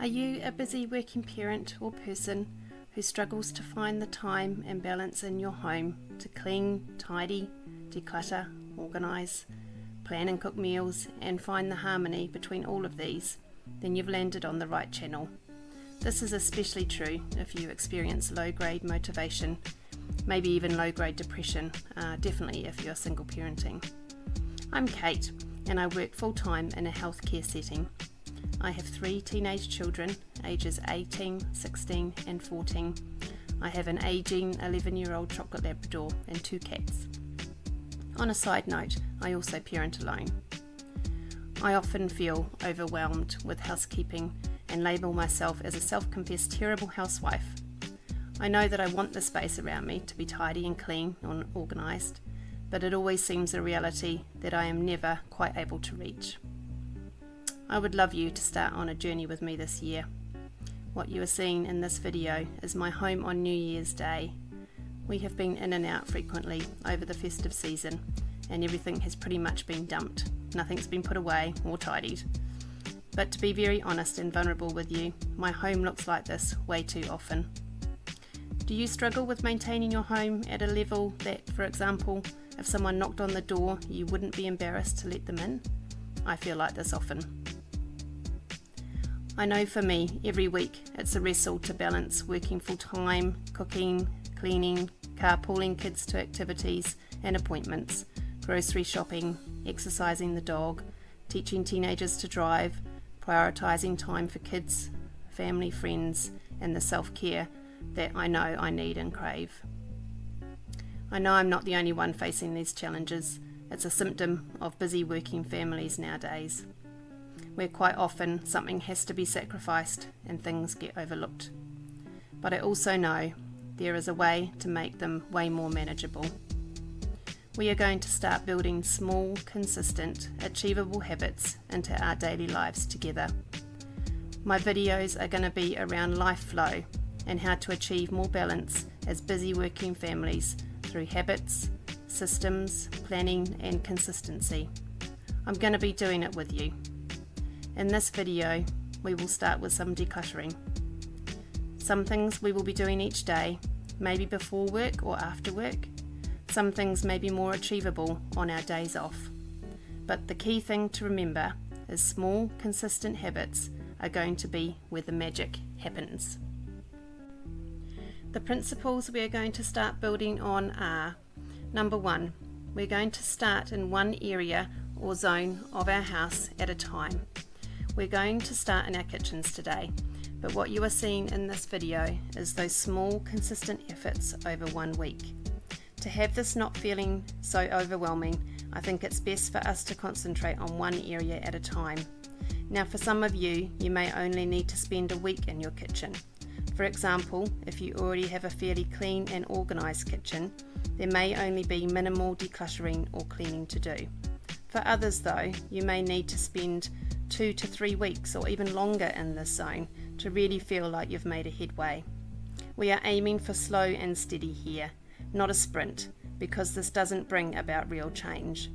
Are you a busy working parent or person who struggles to find the time and balance in your home to clean, tidy, declutter, organise, plan and cook meals, and find the harmony between all of these? Then you've landed on the right channel. This is especially true if you experience low-grade motivation, maybe even low-grade depression, definitely if you're single parenting. I'm Kate, and I work full-time in a healthcare setting. I have 3 teenage children, ages 18, 16 and 14. I have an ageing 11-year-old chocolate Labrador and 2 cats. On a side note, I also parent alone. I often feel overwhelmed with housekeeping and label myself as a self-confessed terrible housewife. I know that I want the space around me to be tidy and clean and organised, but it always seems a reality that I am never quite able to reach. I would love you to start on a journey with me this year. What you are seeing in this video is my home on New Year's Day. We have been in and out frequently over the festive season, and everything has pretty much been dumped. Nothing's been put away or tidied. But to be very honest and vulnerable with you, my home looks like this way too often. Do you struggle with maintaining your home at a level that, for example, if someone knocked on the door, you wouldn't be embarrassed to let them in? I feel like this often. I know for me, every week, it's a wrestle to balance working full-time, cooking, cleaning, carpooling kids to activities and appointments, grocery shopping, exercising the dog, teaching teenagers to drive, prioritising time for kids, family, friends, and the self-care that I know I need and crave. I know I'm not the only one facing these challenges. It's a symptom of busy working families nowadays, where quite often something has to be sacrificed and things get overlooked. But I also know there is a way to make them way more manageable. We are going to start building small, consistent, achievable habits into our daily lives together. My videos are going to be around life flow and how to achieve more balance as busy working families through habits, systems, planning and consistency. I'm going to be doing it with you. In this video, we will start with some decluttering. Some things we will be doing each day, maybe before work or after work. Some things may be more achievable on our days off. But the key thing to remember is small, consistent habits are going to be where the magic happens. The principles we are going to start building on are: number 1, we're going to start in one area or zone of our house at a time. We're going to start in our kitchens today, but what you are seeing in this video is those small, consistent efforts over 1 week. To have this not feeling so overwhelming, I think it's best for us to concentrate on one area at a time. Now, for some of you, you may only need to spend a week in your kitchen. For example, if you already have a fairly clean and organised kitchen, there may only be minimal decluttering or cleaning to do. For others though, you may need to spend 2 to 3 weeks or even longer in this zone to really feel like you've made a headway. We are aiming for slow and steady here, not a sprint, because this doesn't bring about real change.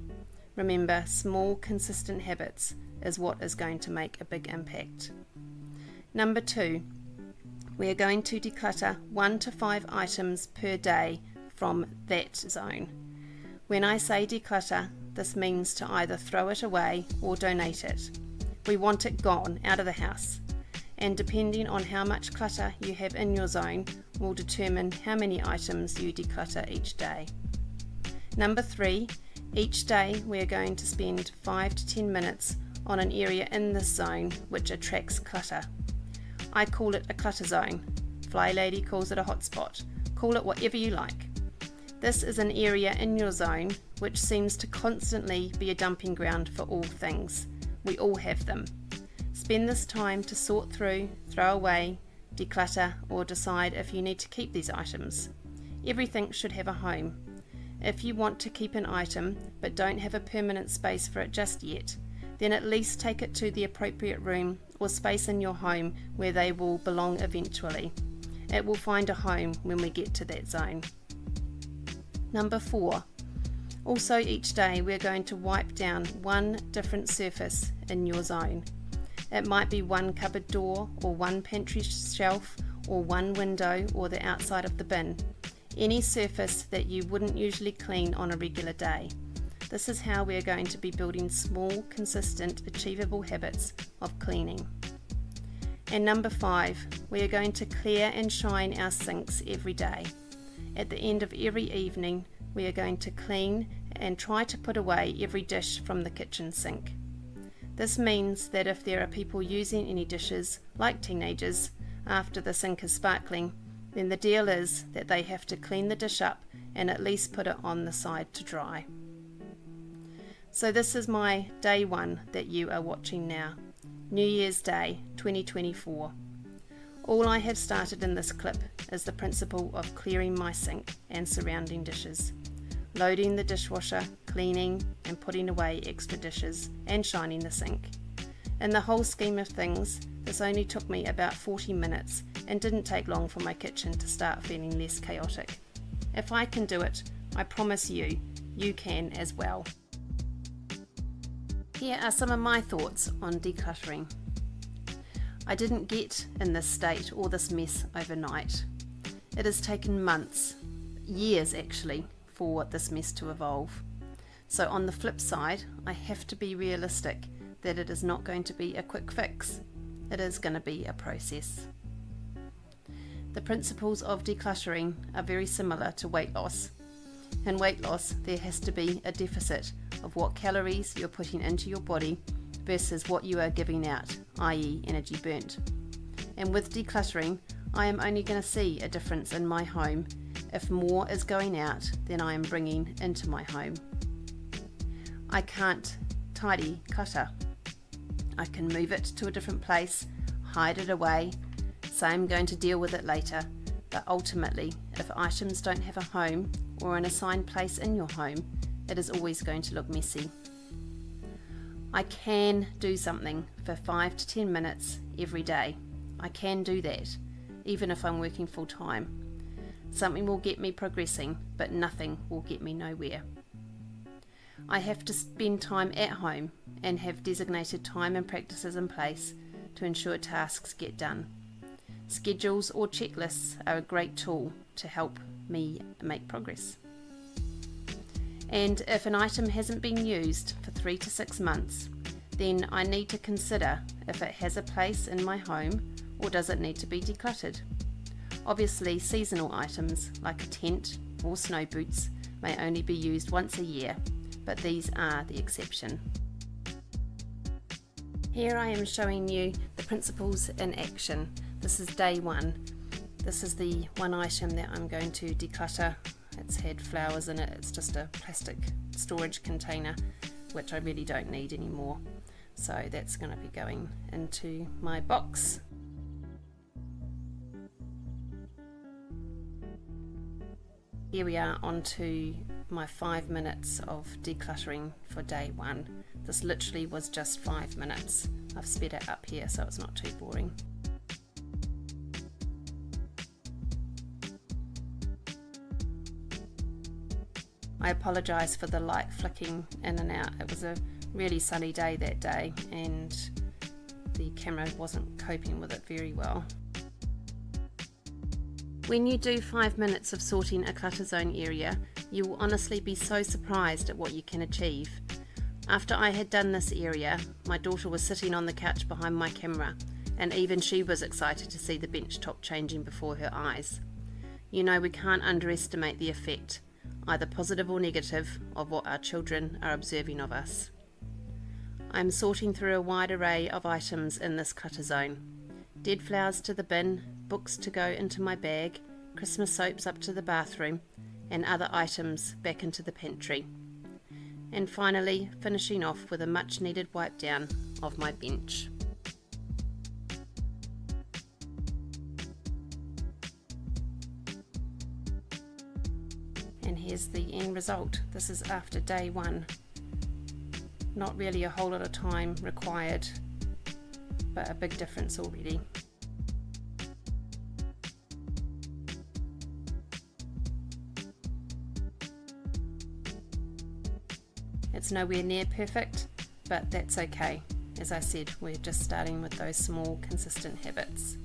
Remember, small, consistent habits is what is going to make a big impact. Number 2, we are going to declutter 1 to 5 items per day from that zone. When I say declutter, this means to either throw it away or donate it. We want it gone, out of the house. And depending on how much clutter you have in your zone will determine how many items you declutter each day. Number 3, each day we are going to spend 5 to 10 minutes on an area in this zone which attracts clutter. I call it a clutter zone. Fly Lady calls it a hotspot. Call it whatever you like. This is an area in your zone which seems to constantly be a dumping ground for all things. We all have them. Spend this time to sort through, throw away, declutter, or decide if you need to keep these items. Everything should have a home. If you want to keep an item but don't have a permanent space for it just yet, then at least take it to the appropriate room or space in your home where they will belong eventually. It will find a home when we get to that zone. Number 4. Also each day we're going to wipe down one different surface in your zone. It might be one cupboard door or one pantry shelf or one window or the outside of the bin. Any surface that you wouldn't usually clean on a regular day. This is how we are going to be building small, consistent, achievable habits of cleaning. And number 5, we are going to clear and shine our sinks every day. At the end of every evening, we are going to clean and try to put away every dish from the kitchen sink. This means that if there are people using any dishes, like teenagers, after the sink is sparkling, then the deal is that they have to clean the dish up and at least put it on the side to dry. So this is my day 1 that you are watching now, New Year's Day 2024. All I have started in this clip is the principle of clearing my sink and surrounding dishes, loading the dishwasher, cleaning and putting away extra dishes and shining the sink. In the whole scheme of things, this only took me about 40 minutes and didn't take long for my kitchen to start feeling less chaotic. If I can do it, I promise you, you can as well. Here are some of my thoughts on decluttering. I didn't get in this state or this mess overnight. It has taken months, years actually, for this mess to evolve. So on the flip side, I have to be realistic that it is not going to be a quick fix. It is going to be a process. The principles of decluttering are very similar to weight loss. In weight loss, there has to be a deficit of what calories you're putting into your body versus what you are giving out, i.e. energy burnt. And with decluttering, I am only going to see a difference in my home if more is going out than I am bringing into my home. I can't tidy clutter. I can move it to a different place, hide it away, say I'm going to deal with it later, but ultimately, if items don't have a home or an assigned place in your home, it is always going to look messy. I can do something for 5 to 10 minutes every day. I can do that, even if I'm working full time. Something will get me progressing, but nothing will get me nowhere. I have to spend time at home and have designated time and practices in place to ensure tasks get done. Schedules or checklists are a great tool to help me make progress. And if an item hasn't been used for 3 to 6 months, then I need to consider if it has a place in my home or does it need to be decluttered. Obviously, seasonal items like a tent or snow boots may only be used once a year, but these are the exception. Here I am showing you the principles in action. This is day 1. This is the one item that I'm going to declutter. It's had flowers in it. It's just a plastic storage container, which I really don't need anymore. So that's going to be going into my box. Here we are onto my 5 minutes of decluttering for day 1. This literally was just 5 minutes. I've sped it up here so it's not too boring. I apologise for the light flicking in and out. It was a really sunny day that day and the camera wasn't coping with it very well. When you do 5 minutes of sorting a clutter zone area, you will honestly be so surprised at what you can achieve. After I had done this area, my daughter was sitting on the couch behind my camera, and even she was excited to see the bench top changing before her eyes. You know, we can't underestimate the effect, either positive or negative, of what our children are observing of us. I'm sorting through a wide array of items in this clutter zone. Dead flowers to the bin, books to go into my bag, Christmas soaps up to the bathroom, and other items back into the pantry. And finally, finishing off with a much needed wipe down of my bench. And here's the end result. This is after day 1. Not really a whole lot of time required, but a big difference already. It's nowhere near perfect, but that's okay. as I said, we're just starting with those small, consistent habits.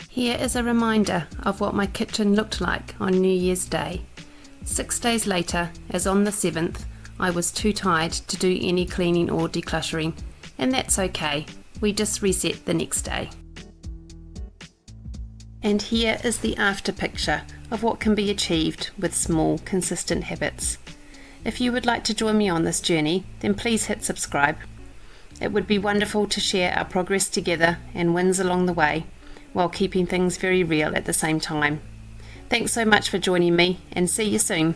Here is a reminder of what my kitchen looked like on New Year's Day. 6 days later, as on the 7th, I was too tired to do any cleaning or decluttering, and that's okay, we just reset the next day. And here is the after picture of what can be achieved with small, consistent habits. If you would like to join me on this journey, then please hit subscribe. It would be wonderful to share our progress together and wins along the way, while keeping things very real at the same time. Thanks so much for joining me, and see you soon.